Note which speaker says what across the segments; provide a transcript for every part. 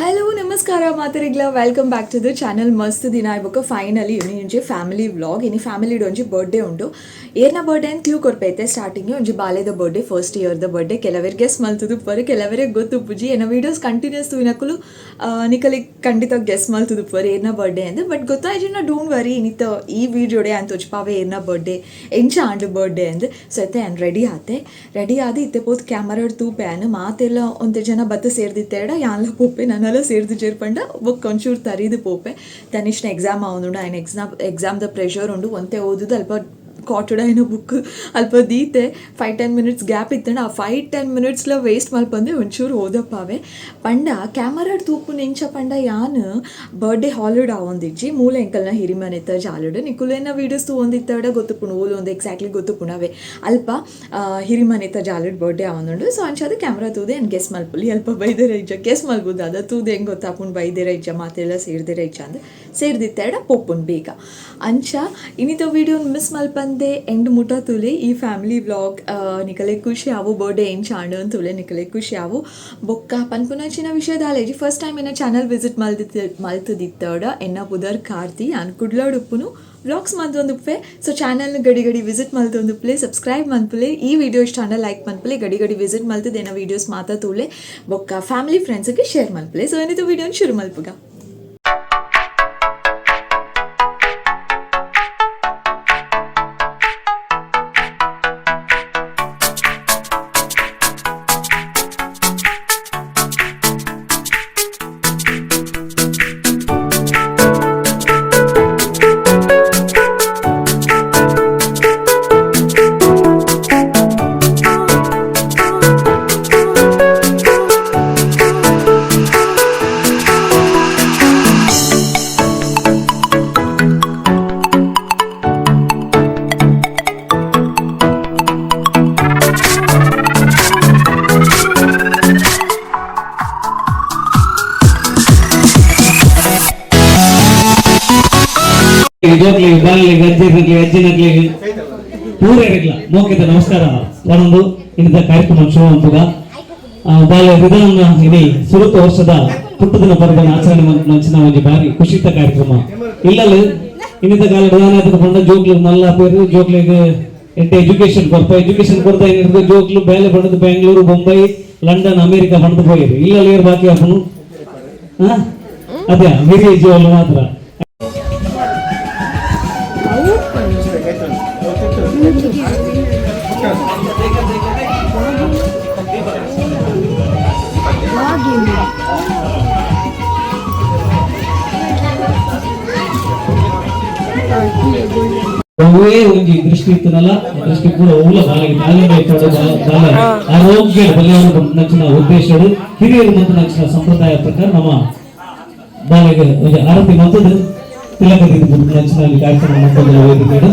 Speaker 1: Hello ನಮಸ್ಕಾರ ಮಾತರಿಗ್ಲ welcome back to the channel. ಮಸ್ತ್ ದಿನ ಆಯ್ಬೇಕು ಫೈನಲಿ ಇನಿ ಫ್ಯಾಮಿಲಿ ವ್ಲಾಗ್ ಇನಿ ಫ್ಯಾಮಿಲಿಡ್ ಒಂಜಿ ಬರ್ಡೇ ಉಂಡು. ಏರ್ನ ಬರ್ಡೇ ಅಂತ ಕ್ಲೂ ಕೊರ್ಪೈತೆ ಸ್ಟಾರ್ಟಿಂಗ್ ಒಂಜಿ ಬಾಲೆದ ಬರ್ಡೇ ಫಸ್ಟ್ ಇಯರ್ದ ಬರ್ಡೇ. ಕೆಲವರಿಗೆ ಗೆಸ್ ಮಲ್ತುದುಪ್ಪರು, ಕೆಲವರಿಗೆ ಗೊತ್ತುಪ್ಪುಜಿ. ಏನ ವೀಡಿಯೋಸ್ ಕಂಟಿನ್ಯೂಸ್ ತೂನಕಲು ನಿಕಲಿಗೆ ಖಂಡಿತ ಗೆಸ್ ಮಲ್ತುದುಪ್ಪರು ಏರ್ನ ಬರ್ಡೇ ಅಂದ್. ಬಟ್ ಗೊತ್ತಾಯ್ತು ಡೋಂಟ್ ವರಿ ಇನಿತ ಈ ವಿಡಿಯೋಡೆ ಅಂತ ಪಾವೆ ಏರ್ನ ಬರ್ಡೇ ಎಂಚ ಆಂಡ್ ಬರ್ಡೇ ಅಂದ್. ಸೊ ಐತೆ ಆ್ಯಂಡ್ ರೆಡಿ ಆದ ಇತ್ತೆ ಪೋತ್ ಕ್ಯಾಮರಾಡ್ ತೂಪೆ ಆ್ಯನ್ ಮಾತೆಲ್ಲ ಒಂದೇ ಜನ ಬತ್ತ ಸೇರ್ದಿತ್ತೇಡ ಯಾನ್ಲ ಪೋಪೆ ನನ್ನೆಲ್ಲ ಸೇರ್ದು ಚೇರ್ಪಂಡ ಬೊಕ್ಕ ಒಂಚೂರು ತರೀದು ಪೋಪೆ. ತನಿಷ್ನ ಎಕ್ಸಾಮ್ ಅವನುಂಡು ఆయన ಎಕ್ಸಾಮ್ದ ಪ್ರೆಷರ್ ಉಂಡು ಒಂತೆ ಓದುದು ಅಲ್ಪ ಕಾಟುಡ ಏನೋ ಬುಕ್ ಅಲ್ಪ ದೀತೆ 5-10 minutes ಗ್ಯಾಪ್ ಇತ್ತಂಡ ಆ 5-10 minutesಲ ವೇಸ್ಟ್ ಮಲ್ಪಂದೆ ಒಂಚೂರು ಓದಪ್ಪಾವೆ ಪಂಡ ಕ್ಯಾಮರಾಡ್ ತೂಪು ನೆಂಚ ಪಂಡ ಯಾನ್ ಬರ್ಡೇ ಹಾಲಿಡ್ ಆವೊಂದಿಜ್ಜಿ ಮೂಲ ಎಂಕಲ್ನ ಹಿರಿಮನೆತ ಜಾಲಿಡ್ ನಿಕುಲೇನ ವೀಡಿಯೋಸ್ ತೂ ಒಂದಿತ್ತಡ ಗೊತ್ತುಪುಣು ಓಲು ಒಂದು ಎಕ್ಸಾಕ್ಟ್ಲಿ ಗೊತ್ತುಪುಣವೆ ಅಲ್ಪ ಹಿರಿಮನೆತ ಜಾಲಿಡ್ ಬರ್ಡೇ ಆವೊಂದುಂಡು. ಸೊ ಅಂಚಾದ ಕ್ಯಾಮ್ರಾ ತೂದೆ ಏನು ಗೆಸ್ ಮಲ್ಪುಲಿ ಅಲ್ಪ ಬೈದೇರ ಇಜ್ಜ ಗೆಸ್ ಮಲ್ಬೋದು ಅದ ತೂದೆ ಹೆಂಗೆ ಗೊತ್ತಾಪುಣ್ ಬೈದೇರ ಇಜ್ಜ ಮಾತೆಲ್ಲ ಸೇರ್ದಿರ ಇಜ್ಜ ಅಂದ್ ಸೇರ್ದಿತ್ತೇಡ ಪೊಪ್ಪುನ್ ಬೇಗ ಅಂಚ ಇನ್ನಿತ ವೀಡಿಯೋನ ಮಿಸ್ ಮಲ್ಪಂದೆ ಎಂಡ್ ಮುಟ ತುಲೆ ಈ ಫ್ಯಾಮಿಲಿ ವ್ಲಾಗ್ ನಿಕಲೆ ಖುಷಿ ಆವು ಬರ್ಡೇ ಏನು ಚಾಂಡು ಅಂತುಲೆ ನಿಕಲೆ ಖುಷಿ ಆವು ಬೊಕ್ಕ ಪನ್ಪುನಚಿನ ವಿಷಯದ ಆಲೇಜಿ ಫಸ್ಟ್ ಟೈಮ್ ಎನ್ನ ಚಾನಲ್ ವಿಸಿಟ್ ಮಲ್ತದಿತ್ತಡ ಎನ್ನ ಬುಧರ್ ಕಾರ್ತಿ ನಾನು ಕುಡ್ಲಾಡುಪ್ಪುನು ವ್ಲಾಗ್ಸ್ ಮಂತೊಂದುಪ್ಪೆ. ಸೊ ಚಾನಲ್ನ ಗಡಿ ವಿಸಿಟ್ ಮಲ್ತೊಂದುಪ್ಪಲೆ ಸಬ್ಸ್ಕ್ರೈಬ್ ಮನ್ಪುಲೆ ಈ ವಿಡಿಯೋ ಇಷ್ಟ ಅಂಡ ಲೈಕ್ ಮನ್ಪುಲೆ ಗಡಿ ವಿಸಿಟ್ ಮಲ್ತದೇನ ವೀಡಿಯೋಸ್ ಮಾತಾ ತೂಲೆ ಬೊಕ್ಕ ಫ್ಯಾಮಿಲಿ ಫ್ರೆಂಡ್ಸ್ಗೆ ಶೇರ್ ಮಲ್ಪುಲೆ. ಸೊ ಏನಿತ್ತು ವೀಡಿಯೋನ ಶುರು ಮಲ್ಪುಗ.
Speaker 2: ಮೋಕಿತ ನಮಸ್ಕಾರ ಒಂದು ಇನ್ನಿದ ಕಾರ್ಯಕ್ರಮ ಶೋ ಅಂತುಗ ಬಾಲ ವಿಧಾನ ಇನಿ ಸುರುತ ವರ್ಷದ ಪುಟ್ಟದಿನ ಪರ್ವನ ಆಚರಣೆ ಮಂಚಿನ ಒಂದು ಬಾರಿ ಖುಷಿತ ಕಾರ್ಯಕ್ರಮ ಇಲ್ಲಲು ಇನ್ನಿದ ಕಾಲ ವಿಧಾನ ಬಂದ ಜೋಕ್ಲು ಮಲ್ಲ ಪೇರು ಜೋಕ್ಲಿಗೆ ಎಂಟು ಎಜುಕೇಶನ್ ಕೊಡ್ತಾ ಏನಿರ್ತದೆ ಜೋಕ್ಲು ಬೇಲೆ ಬಂದದ್ದು ಬೆಂಗಳೂರು ಬೊಂಬೈ ಲಂಡನ್ ಅಮೆರಿಕ ಬಂದು ಹೋಗಿರು ಇಲ್ಲಲ್ಲಿ ಏರ್ ಬಾಕಿ ಅಪ್ಪನು ಅದೇ ಹಿರಿಯ ಜೀವನ ಮಾತ್ರ ಒಂಜಿ ದೃಷ್ಟಿ ಇತ್ತನಲ್ಲ ದೃಷ್ಟಿ ಕೂಡ ಓಲ ಬಾಲಗೆ ಆರೋಗ್ಯ ಬಲಿಯನ್ನು ನಚ್ಚಿನ ಉದ್ದೇಶಗಳು ಹಿರಿಯರು ಮತ್ತು ನಚ್ಚಿನ ಸಂಪ್ರದಾಯ ಪ್ರಕಾರ ನಮ್ಮ ಬಾಲಗೆ ಆರತಿ ಮತ್ತದ ತಿಲಕದಿಂದ ನಚ್ಚಿನ ಕಾರ್ಯಕ್ರಮ ಮಕ್ಕಳ ವೇದಿಕೆಗಳು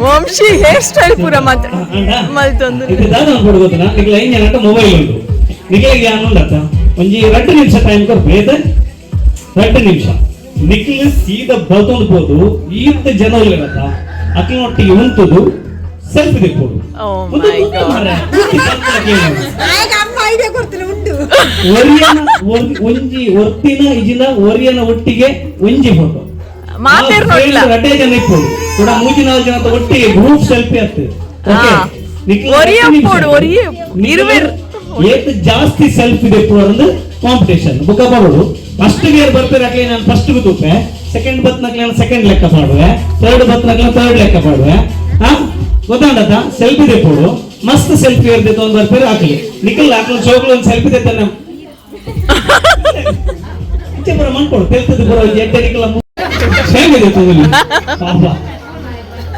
Speaker 1: ವಂಶಿ ಹೇರ್ ಸ್ಟೈಲ್ ಪೂರ ಮಲ್ತೊಂದು
Speaker 2: ಮೊಬೈಲ್ ಉಂಟು ನಿಖಿಲಿಗೆ ಯಾನುಂಡತ್ತ ಒಂಜಿ 2 ನಿಮಿಷ ಟೈಮ್ ಕೊರ್ಬೇದ 2 ನಿಮಿಷ ನಿಖಿಲ್ ಸೀದಾ ಬರ್ತೊಂದು ಹೋದು ಈತ ಜನ ಇರತ್ತ ಅಕ್ಲೊಟ್ಟಿಗೆ ಉಂಟುದು ಸೆಲ್ಫಿ ತೆಕ್ಕೋದು ಒಂಜಿ ಒರ್ತಿನ ಇಜಿನ ಒರಿಯನ ಒಟ್ಟಿಗೆ ಒಂಜಿ ಫೋಟೋ ಅಡ್ಡೆ ಜನ ಇಪ್ಪೋಡು ಕೂಡ 3-4 ಜನ ಒಟ್ಟಿಗೆ ಗ್ರೂಪ್ ಸೆಲ್ಫಿ ಆಗ್ತದೆ ಏತ್ ಜಾಸ್ತಿ ಸೆಲ್ಫಿ ತೆಕ್ಕೋದು ಕಾಂಪಿಟೇಷನ್ ಬುಕ್ಕ ಮಾಡೋದು ಫಸ್ಟ್ ಇಯರ್ ಬರ್ತಾರೆ ಹಾಕಲಿ ನಾನು ಫಸ್ಟ್ ತೂಪೆ ಸೆಕೆಂಡ್ ಬತ್ ನಕ್ಲಿ ನಾನು ಸೆಕೆಂಡ್ ಲೆಕ್ಕ ಮಾಡುವೆ ಥರ್ಡ್ ಬತ್ ನಕ್ಲಿ ಥರ್ಡ್ ಲೆಕ್ಕ ಮಾಡುವೆ ಗೊತ್ತಾಗತ್ತ ಸೆಲ್ಫಿ ತೆಪ್ಪೋಡು ಮಸ್ತ್ ಸೆಲ್ಫಿ ಇರ್ದೈತೆ ಒಂದು ಬರ್ತಾರೆ ಹಾಕಲಿ ನಿಖಲ್ ಹಾಕಲು ಚೌಕಲು ಒಂದು ಸೆಲ್ಫಿ ತೆತ್ತಾನೆ ಬರ ಮಾಡ್ಕೊಡು ತೆಲ್ತದ್ದು ಬರೋ ಎಡ್ಡೆ ನಿಖಲ ಹೇಗಿದೆ ತೋಗಲಿ ಪಾಪ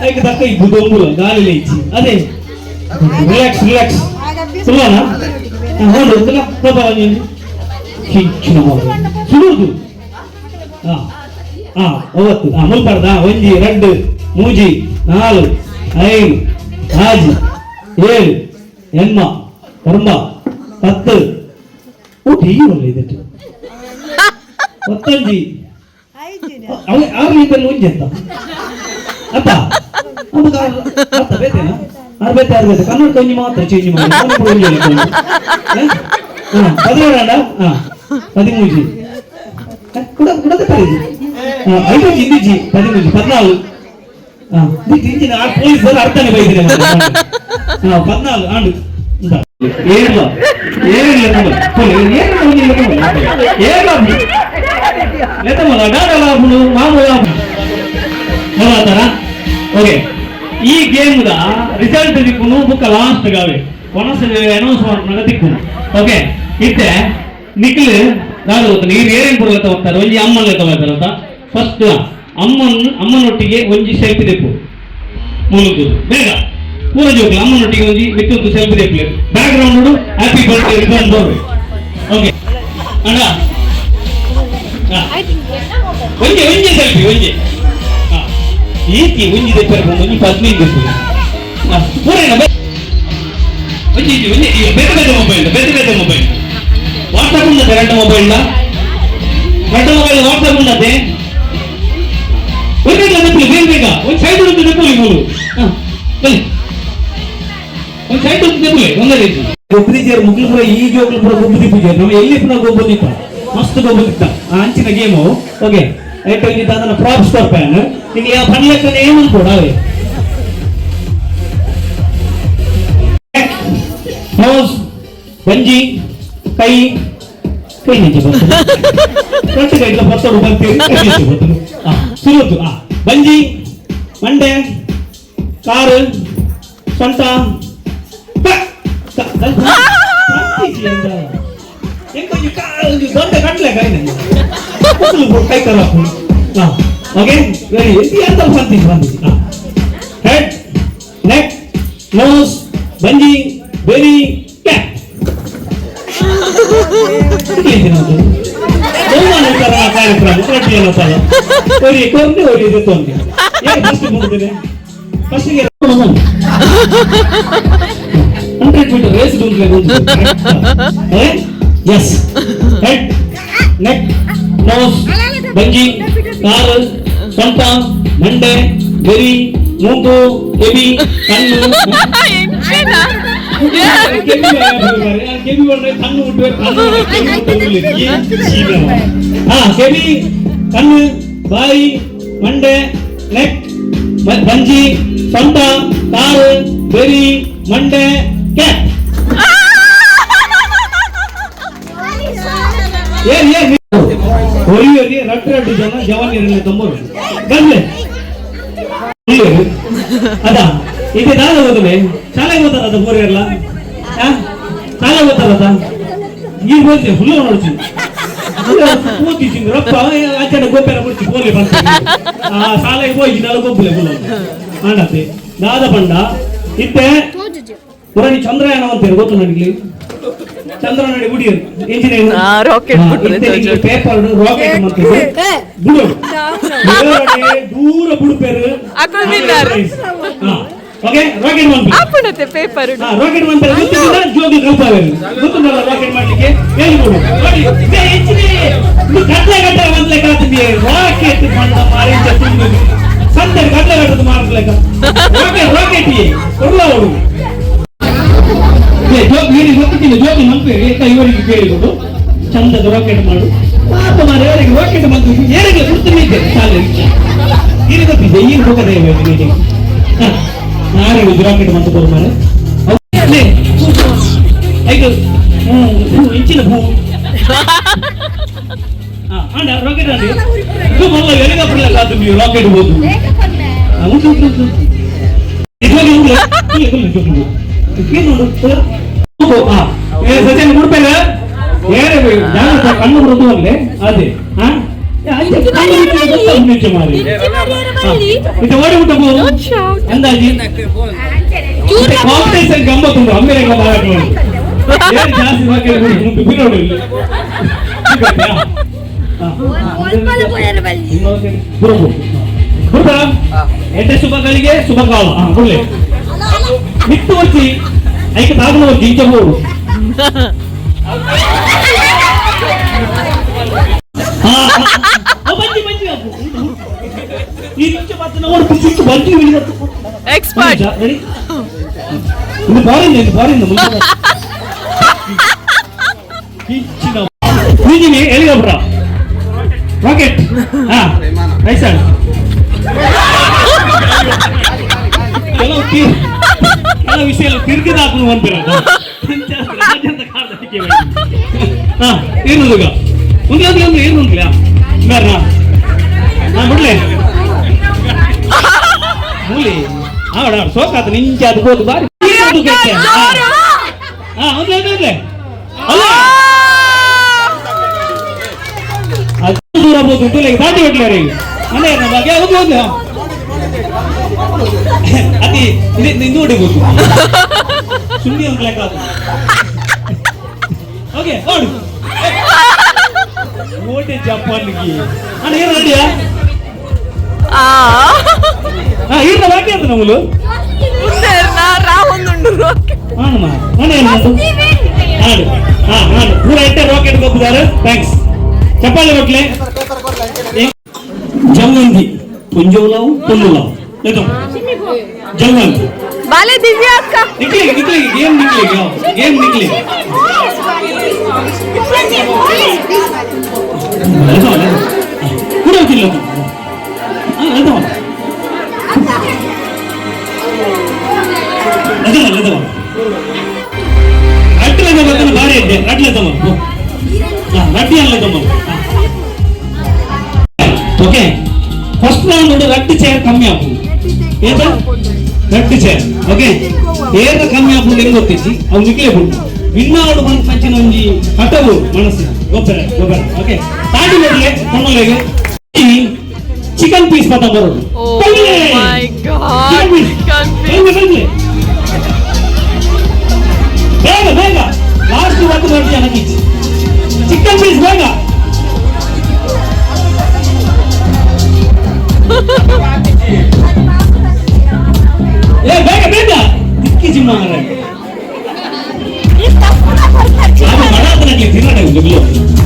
Speaker 2: ಐಕ ತಕ್ಕ ಇದ್ದು ದೊಂಬುಲ ಗಾಳಿಲೆ ಇಚ್ಚಿ ಅದೇ ರಿಲ್ಯಾಕ್ಸ್ ರಿಲ್ಯಾಕ್ಸ್ ಸುಳ್ಳಾನ ಹೋಡು ತುಲ ಪಾಪ ನೀನು ಕಿಂಚಿನ ಸುಡುದು ಒವತ್ತು ಮುಲ್ಪಡ್ದ ಒಂಜಿ ರಡ್ಡು ಮೂಜಿ ನಾಲು ಐದು ಆಜಿ ಏಳು ಎಮ್ಮ ಒಂಬ ಹತ್ತು ಊಟಿ ಒಳ್ಳೆದಿಟ್ಟು ಒತ್ತಂಜಿ ಆರ್ಲಿಂದ ಮುಂಜಿ ಅಂತ ಅತ್ತ ಅತ್ತ ಬೇತೇನ ಅರ್ಬೇತೆ ಅರ್ಬೇತೆ ಕನ್ನಡ ಕೊಂಜಿ ಮಾತ್ರ ಚೇಂಜ್ ಮಾಡಿ ಪದಿನೇಳ ಪದಿಮೂಜಿ ಕುಡದ ಕರೀದು ಐದು ಹಿಂದಿಜಿ 13 14 ಇಂಚಿನ ಪೊಲೀಸರು ಅರ್ಥನೇ ಬೈದಿರ 14 ಆಂಡು ಏನಿಲ್ಲ ಓಕೆ ಈ ಗೇಮ್ ದ ರಿಸಲ್ಟ್ ದಿಕ್ಕುನು ಬುಕ್ಕ ಲಾಸ್ಟ್ ಗಾವೆ ಕೊನಸ ಅನೌನ್ಸ್ ತಿಕ್ಕು ಓಕೆ ಇತ್ತೆ ನಿಖಿಲ್ ನಾನು ನೀರು ಏನೇನು ಕೊಡ್ಲತ್ತ ಹೋಗ್ತಾರೆ ಒಂಜಿ ಅಮ್ಮನ ಲೆಕ್ಕ ಬರ್ತಾರಂತ ಫಸ್ಟ್ ಅಮ್ಮನೊಟ್ಟಿಗೆ ಒಂಜಿ ಸೆಲ್ಫಿ ತೆಪ್ಪು ಮೂಲದ್ದು ಬೇಗ ಪೂರ ಜೋಕ್ಲ ಅಮ್ಮನೊಟ್ಟಿಗೆ ಒಂಜಿ ವಿತ್ತೊಂದು ಸೆಲ್ಫಿ ತೆಪ್ಪಲೆ ಬ್ಯಾಕ್ ಗ್ರೌಂಡ್ ನೋಡು ಹ್ಯಾಪಿ ಬರ್ತ್ಡೇ ರಿಟರ್ನ್ ಬರ್ರಿ ಓಕೆ ಅಣ್ಣ ಒಂಜಿ ಒಂಜಿ ಸೆಲ್ಫಿ ಒಂಜಿ ಈಕಿ ಒಂಜಿ ತೆಪ್ಪರ್ಕೊಂಡು ಒಂಜಿ 15 ತೆಪ್ಪು ಪೂರ ಒಂಜಿ ಒಂಜಿ ಬೇರೆ ಮೊಬೈಲ್ ವಾಟ್ಸಾಪ್ ఉన్నది రెండు మొబైల్ వాట్సాప్ ఉన్నది ಒಂದೆಲ್ಲ ನೆಪ್ಪಲಿ ಬೇಗ ಒಂದು ಸೈಡ್ ಉಂಟು ನೆಪ್ಪಲಿ ಮೂರು ಒಂದು ಸೈಡ್ ಉಂಟು ನೆಪ್ಪಲಿ ಒಂದೇ ರೀತಿ ಗೊಬ್ಬರಿಜಾರು ಮುಗ್ಲು ಪುರ ಈ ಜೋಗ್ಲು ಪುರ ಗೊಬ್ಬರಿ ಪೂಜೆ ನಮ್ಮ ಎಲ್ಲಿ ಪುನಃ ಗೊಬ್ಬರಿತ್ತ ಮಸ್ತ್ ಗೊಬ್ಬರಿತ್ತ ಆ ಅಂಚಿನ ಗೇಮು ಓಕೆ ಐಟ್ ಹೋಗಿದ್ದ ಅದನ್ನ ಪ್ರಾಪ್ಸ್ ಕೊಡ್ಪಾನು ನಿಮಗೆ ಆ ಪಣ್ಲೆಕ್ಕನೆ ಏನು ಅನ್ಕೊಡ ಅವೇ ನೋಸ್ ಬಂಜಿ ಕೈ ಕೈ ನಿಂಚೆ ಬರ್ತದೆ ಕಟ್ಟು ಕೈ ಬತ್ತೋಡು ಬರ್ತೀವಿ ಕೈ ನಿಂಚೆ ಬರ್ತದೆ ಸುರುತ್ತು ಬಂಜಿ ಮಂಡೆ ಕಾರು ಸೊಂಟ ದೊಡ್ಡ ಕಟ್ಲೆ ಕೈ ಕೈ ಕರಾಪು ಓಕೆ ವೆರಿ ಎಂತ ಬಂದಿಸಿ ಹೆಡ್ ನೆಕ್ ನೋಸ್ ಬಂಜಿ ಬೆರಿ ಕ್ಯಾಪ್ ಕಾರ್ಯಕ್ರಮ ಫಸ್ಟ್ ಮುಗಿದಿದೆ ಫಸ್ಟಿಗೆ 100 ಮೀಟರ್ ರೇಸ್ ಎಸ್ ಹೆಡ್ ನೆಕ್ ನೋಸ್ ಬಂಜಿ ಕಾಲು ಸೊಂಟ ಮಂಡೆ ಬೆರಿ ಮೂಗು ಎಬಿ ಕಣ್ಣು ಕಣ್ಣು ಬಾಯಿ ಮಂಡೆ ನೆಕ್ ಬಂಜಿ ಸೊಂಟ ಕಾಲು ಬೆರಿ ಮಂಡೆ ಕ್ಯಾಪ್ ಹೊರಿಯಲ್ಲಿ ರಟ್ಟು ಜನ ಜವಾನಿಯರಲ್ಲಿ ತೊಂಬರು ಗಂಡ್ಲೆ ಅದ ಇದು ನಾನು ಹೋದ್ರೆ ಶಾಲೆಗೆ ಹೋಗ್ತಾರದ ಬೋರಿ ಎಲ್ಲ ಶಾಲೆ ಹೋಗ್ತಾರದ ಈ ಹೋದ್ರೆ ಹುಲ್ಲ ನೋಡ್ತೀನಿ ಕೂತಿದ್ದೀನಿ ರಪ್ಪ ಆಚೆ ಗೋಪೆರ ಮುಡಿಸಿ ಬೋಲಿ ಬರ್ತೀನಿ ಶಾಲೆಗೆ ಹೋಗಿ ನಾನು ಗೊಬ್ಬಲೆ ಹುಲ್ಲ ಮಾಡತ್ತೆ ದಾದ ಬಂಡ ಇತ್ತೆ ಪುರಾಣಿ ಚಂದ್ರಯಾನ ಅಂತಾರೆ ಗೊತ್ತು ನನಗೆ ಚಂದ್ರನಡಿ ಹುಡಿಯರು ಇಂಜಿನಿಯರಿಂಗ್ ಪೇಪರ್ ರಾಕೆಟ್ ಮಾಡ್ತಾರೆ ಬುಡು ದೂರ ಬುಡುಪೇರು ಓಕೆ ರಾಕೆಟ್ ಮಾಡ್ತಾರೆ ಅಪ್ಪನತೆ ಪೇಪರ್ ರಾಕೆಟ್ ಮಾಡ್ತಾರೆ ಗೊತ್ತಿಲ್ಲ ಜೋಗಿ ಕಲ್ಪಾವೇರು ಗೊತ್ತುಂಟಲ್ಲ ರಾಕೆಟ್ ಮಾಡ್ಲಿಕ್ಕೆ ಹೇಳಿಕೊಡು ನೋಡಿ ಇದು ಕಟ್ಲೆ ಒಂದ್ಲೆ ಕಾತಿದ್ದೆ ರಾಕೆಟ್ ಮಾಡ್ದ ಮಾರಿಂದ ತಿಂದು ಸಂತೆ ಕಟ್ಲೆ ಕಟ್ಟದು ಮಾಡ್ಲಿಕ್ಕ ರಾಕೆಟ್ ಕೊಡ್ಲ ಅವರು ಜೋಗಿ ಗೊತ್ತಿಲ್ಲ ಜೋಗಿ ಮಂತ್ರಿ ಇವರಿಗೆ ಕೇಳಿಕೊಂಡು ಚಂದದ ರಾಕೆಟ್ ಮಾಡು ಪಾಪ ಮಾರೆ ಅವರಿಗೆ ರಾಕೆಟ್ ಮಂತ್ರಿ ಏನಿಗೆ ಗುರುತಿದ್ದೆ ಶಾಲೆ ಈಗ ಗೊತ್ತಿದ್ದೆ ಈಗ ಹೋಗದೆ ಮೀಟಿಂಗ್ ನಾಳೆ ರಾಕೆಟ್ ಮಂತ್ರ ಬರು ಮಾರೆ ಐದು ಇಂಚಿನ ಹೂ ರಾಕೆಟ್ ಅಂడి ಇದು ಮೊದಲ ಎಲ್ಲಿಗೆ ಬರಲ್ಲ ಅದು ನೀವು ರಾಕೆಟ್ ಹೋದು ಸಚಿನ್ ಮುಡ್ಪೇರ ಕಣ್ಣು ಬರೋದು ಅಲ್ಲೇ ಅದೇ ಓಡಿಬಿಟ್ಟು ಅಂದಾಜಿ ಕಾಂಪಿಟೇಷನ್ ಗಮ್ಮತ್ತು ಅಮ್ಮೇಲೆ ಎಡ್ಡೆ ಶುಭಗಳಿಗೆ ಶುಭ ಕಾಲ ಒಳ್ಳೆ ಮಿತ್ತು వచ్చి ಐಕ ತಾಗನ వచ్చి ಇಂಚಬಹುದು
Speaker 3: ಎಕ್ಸ್ಪರ್ಟ್
Speaker 2: ಇದು ಬಾರಿಂದ ಎಲ್ಲಿಗೊಬ್ರ ರಾಕೆಟ್ ಹಾ ರೈಸನ್ ಕೆಲವು ವಿಷಯ ತಿರ್ಗಿದ ಹಾಕೊಂಡು ಬಂದಿರ ಹಾ ಏನುಗ ಒಂದೇ ಏನು ಉಂಟ್ಲಾ ನಾ ಬಿಡ್ಲೆ ಮೂಲಿ ಆಡ ಸೋಕಾತ ನಿಂಚ ಅದು ಹೋದು ಬಾರಿ ಹಾ ಒಂದೇ ಅದು ದೂರ ಹೋದು ತುಲೆಗೆ ದಾಟಿ ಬಿಡ್ಲಾರ ಈಗ ಮನೆ ಬಗ್ಗೆ ಹೋಗಿ ಅತಿ ಇದು ನೋಡಿ ಗೊತ್ತು ಸುಮ್ಮನೆ ಒಂದು ಲೆಕ್ಕ ಓಕೆ ಓಡು ಓಟೆ ಜಪಾನ್ಗೆ ಅಣ್ಣ ಏನು ರೆಡಿಯಾ ఈయన వాక్యం నువ్వులు ఊరైతే రాకెట్ గొప్పదారు థ్యాంక్స్ చెప్పాలి ఒకట్లే జంగంది పుంజులావు పుల్లులావు లేదు జంగంది
Speaker 3: బాలే దివ్య అక్క
Speaker 2: నిక్లి గేమ్ నిక్లి కూడా జిల్లా ಭಾರಿ ಇದ್ದೆ ರಟ್ಲೆದಮ್ಮ ರಟ್ಟಿ ಅಲ್ಲದಮ್ಮ ಓಕೆ ಫಸ್ಟ್ ರೌಂಡ್ ರಟ್ಟಿ ಚೇರ್ ಕಮ್ಮಿ ಆಗ್ಬೋದು ಏನ ರಟ್ಟಿ ಚೇರ್ ಓಕೆ ಏನ ಕಮ್ಮಿ ಆಗ್ಬೋದು ಹೆಂಗ್ ಗೊತ್ತಿಚ್ಚಿ ಅವ್ ನಿಕ್ಲೆ ಬಿಟ್ಟು ಇನ್ನಾಡು ಬಂದ ಮಂಚಿನ ಒಂಜಿ ಹಠವು ಮನಸ್ಸು ಗೊಬ್ಬರ ಓಕೆ ತಾಟಿ ಬರಲೆ ಕೊಣ್ಣಲೆಗೆ ಚಿಕನ್ ಪೀಸ್ ಪತ್ತ ಬರೋದು ಬೇಗ ಲಾಸ್ಟ್ ಒಂದು ನೋಡಿ ಜನಕ್ಕೆ ಚಿಕನ್ ಪೀಸ್ ಬೇಗ ಬೇಗ ದಿಕ್ಕಿ ಜಿಮ್ಮ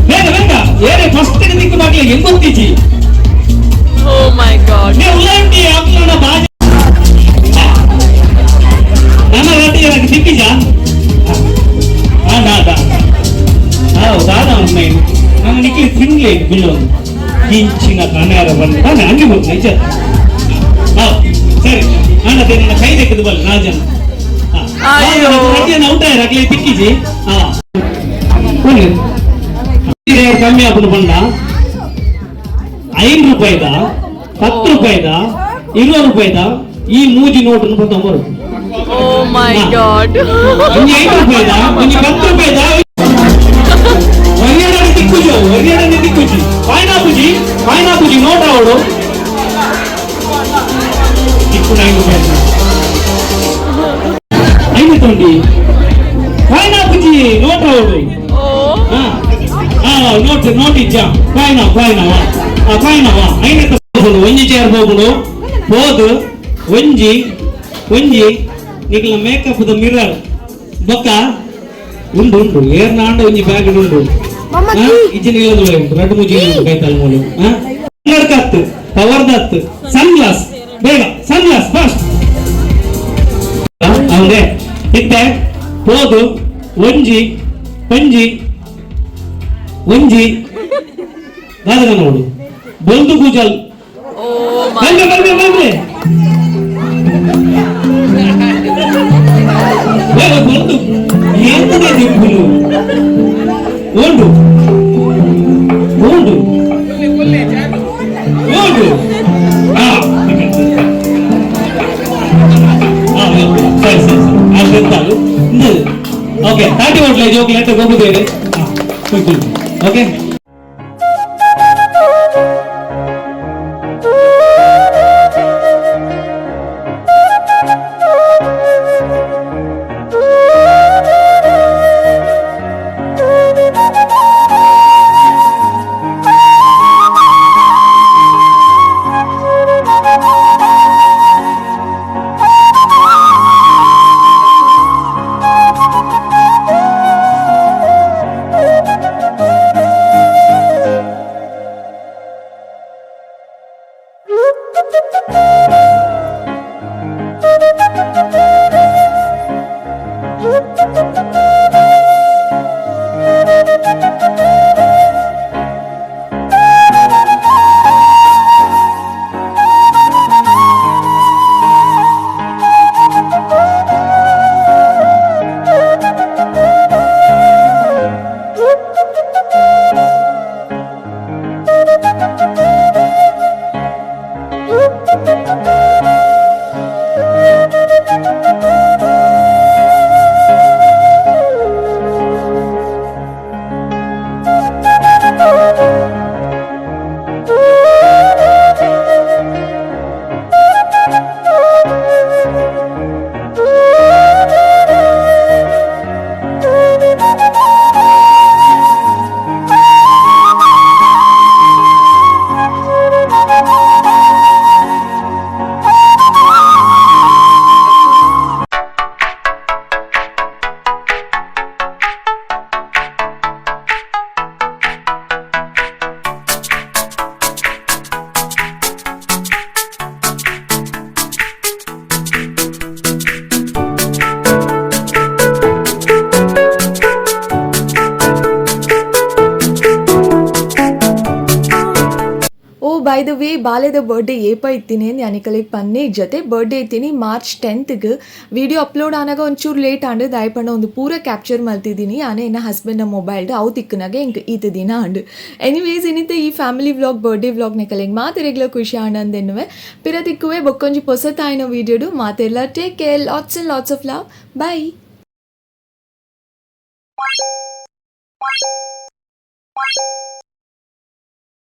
Speaker 2: ಬೇಗ ಏನೇ ಫಸ್ಟ್ ದಿಕ್ಕು ಬಾಗ್ಲಿ ಹೆಂಗ್ ಗೊತ್ತಿಚ್ಚಿ
Speaker 3: Oh my god.
Speaker 2: मैं उल्लांटी आपने ना बाज ना राती यार दिक्की जा हाँ दादा उन्हें ना निकले थिंगले बिल्लो किंचिना खाने आ रहा बंदा ना अंगी बोलते हैं चल सर ना तेरे ना खाई देखे तो बोल राजन राती ना उठाए रखले दिक्की जी कौन ये कमी आपने बंदा ₹5 ₹10 ₹20 ಈ ಮೂಜಿ ನೋಟನ್ನು ಬರ್ತಂಬರು
Speaker 3: ಓ ಮೈ ಗಾಡ್
Speaker 2: ಒಂಜಿ ₹5 ಒಂಜಿ ₹10 ಒರಿಯಡನೆ ದಿಕ್ಕುಜಿ ಪೈನಾಪುಜಿ ನೋಟ ಅವಡು ದಿಕ್ಕು ₹9 ಐವತ್ತೊಂದಿ ಪೈನಾಪುಜಿ ನೋಟ ಅವಡು ನೋಟ್ ಇಜ್ಜ ಪೈನವಾ ಐನತ್ತ ಒಂಜಿ ಚೇರ್ ಹೋಗುಡು ಹೋದು ಒಂಜಿ ನಿಕ್ಲ ಮೇಕಪ್ ದ ಮಿರರ್ ಬೊಕ್ಕ ಉಂಡು ಏರ್ನಾಂಡ ಒಂಜಿ ಬ್ಯಾಗ್ ಉಂಡು ಇಜ್ಜಿನ ಇಲ್ಲದ ಉಂಟು ರಡ್ಡು ಮುಜಿ ಉಂಟು ಕೈತಲ್ ಮೂಲು ಕತ್ತು ಪವರ್ ದತ್ತು ಸನ್ ಗ್ಲಾಸ್ ಬೇಗ ಸನ್ ಗ್ಲಾಸ್ ಫಾಸ್ಟ್ ಅವನೇ ಇತ್ತೆ ಹೋದು ಒಂಜಿ ದಾದನ ನೋಡು ಬೊಂದು ಗುಜಲ್ ಬಂದೆ ಬೊಂದು ಎಂತದೇ ದಿಕ್ಕುಲು ಓಂಡು ಓಕೆ 30 ಓಟ್ಲೆ ಜೋಕ್ ಲೆಟ್ ಹೋಗುತ್ತೇವೆ ಓಕೆ
Speaker 1: ಬೈ ದ ವೇ ಬಾಲ್ಯದ ಬರ್ಡೇ ಏಪ ಇತ್ತೀನಿ ಅಂದ್ ಯಾನಿಕಲಿಗೆ ಪನ್ನೆ ಜೊತೆ ಬರ್ಡೇ ಇತ್ತೀನಿ ಮಾರ್ಚ್ 10ಗೆ ವಿಡಿಯೋ ಅಪ್ಲೋಡ್ ಆನಾಗ ಒಂಚೂರು ಲೇಟ್ ಆಂಡು ದಾಯಪಣ್ಣ ಒಂದು ಪೂರ ಕ್ಯಾಪ್ಚರ್ ಮಲ್ತಿದ್ದೀನಿ ಆನೆ ಇನ್ನು ಹಸ್ಬೆಂಡ್ನ ಮೊಬೈಲ್ದು ಅವು ತಿಕ್ಕನಾಗೆ ಹಿಂಗೆ ಈತ ದಿನ ಆಂಡು ಎನಿವೇಸ್ ಇನ್ನಿತ್ತೆ ಈ ಫ್ಯಾಮಿಲಿ ವ್ಲಾಗ್ ಬರ್ಡೇ ವ್ಲಾಗ್ನ ಕಲೆಗೆ ಮಾತು ರೆಗ್ಯುಲರ್ ಖುಷಿ ಆಂಡಂದೆನ್ನುವೆ ಪಿರ ತಿಕ್ಕುವೆ ಬೊಕ್ಕೊಂಜಿ ಹೊಸ ತಾಯಿನ ವೀಡಿಯೋಡು ಮಾತೆಲ್ಲ take care lots and lots of love by